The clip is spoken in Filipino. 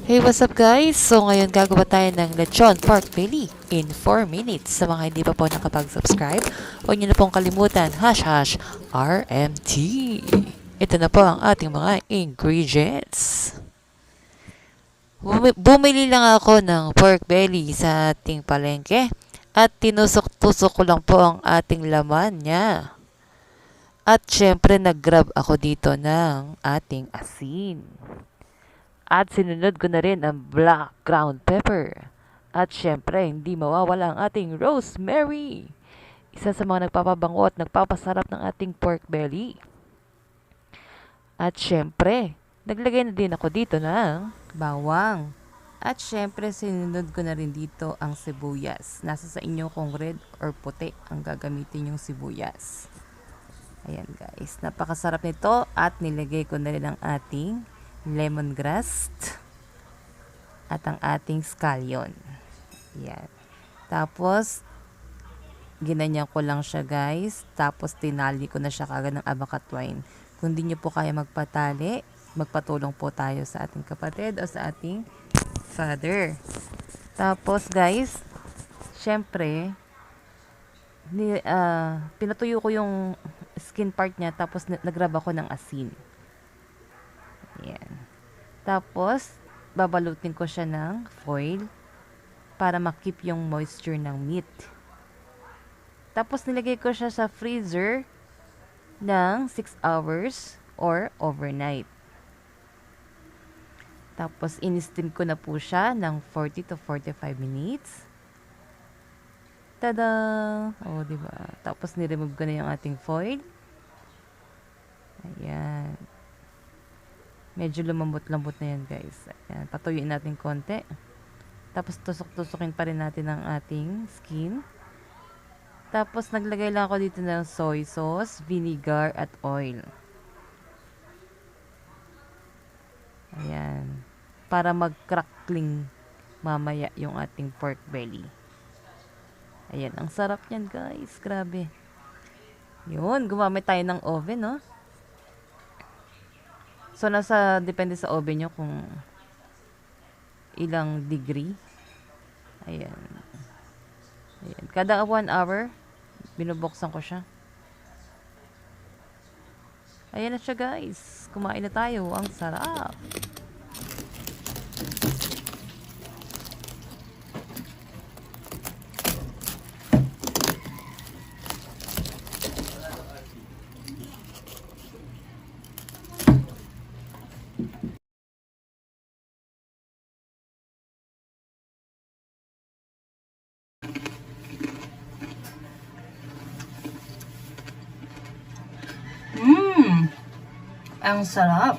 Hey, what's up guys? So ngayon gagawa tayo ng lechon pork belly in 4 minutes. Sa mga hindi pa po nakapag-subscribe, huwag niyo na pong kalimutan, #RMT. Ito na po ang ating mga ingredients. Bumili lang ako ng pork belly sa ating palengke at tinusok-tusok ko lang po ang ating laman niya. At syempre nag-grab ako dito ng ating asin. At sinunod ko na rin ang black ground pepper. At syempre, hindi mawawala ang ating rosemary. Isa sa mga nagpapabango at nagpapasarap ng ating pork belly. At syempre, naglagay na din ako dito ng bawang. At syempre, sinunod ko na rin dito ang sibuyas. Nasa sa inyo kung red or puti ang gagamitin yung sibuyas. Ayan guys, napakasarap nito at nilagay ko na rin ang ating lemongrass at ang ating scallion. Yan. Tapos, ginanyan ko lang siya guys. Tapos, tinali ko na siya kagad ng abacat wine. Kung di nyo po kaya magpatali, magpatulong po tayo sa ating kapatid o sa ating father. Tapos guys, syempre, pinatuyo ko yung skin part niya. Tapos, nagrab ako ng asin. Ayan. Tapos, babalutin ko siya ng foil para makip yung moisture ng meat. Tapos, nilagay ko siya sa freezer ng 6 hours or overnight. Tapos, in-steam ko na po siya ng 40 to 45 minutes. Tada! O, diba? Tapos, niremove ko na yung ating foil. Ayan. Medyo lumambot-lambot na yan guys. Ayan, patuyuin natin konti. Tapos tusok-tusokin pa rin natin ang ating skin. Tapos naglagay lang ako dito ng soy sauce, vinegar at oil. Ayan. Para mag-crackling mamaya yung ating pork belly. Ayan, ang sarap niyan guys. Grabe. Yun, gumamit tayo ng oven, no? So, depende sa oven nyo kung ilang degree. Ayan. Ayan. Kada 1 hour, binubuksan ko siya. Ayan na siya guys. Kumain na tayo. Ang sarap. Ang sarap.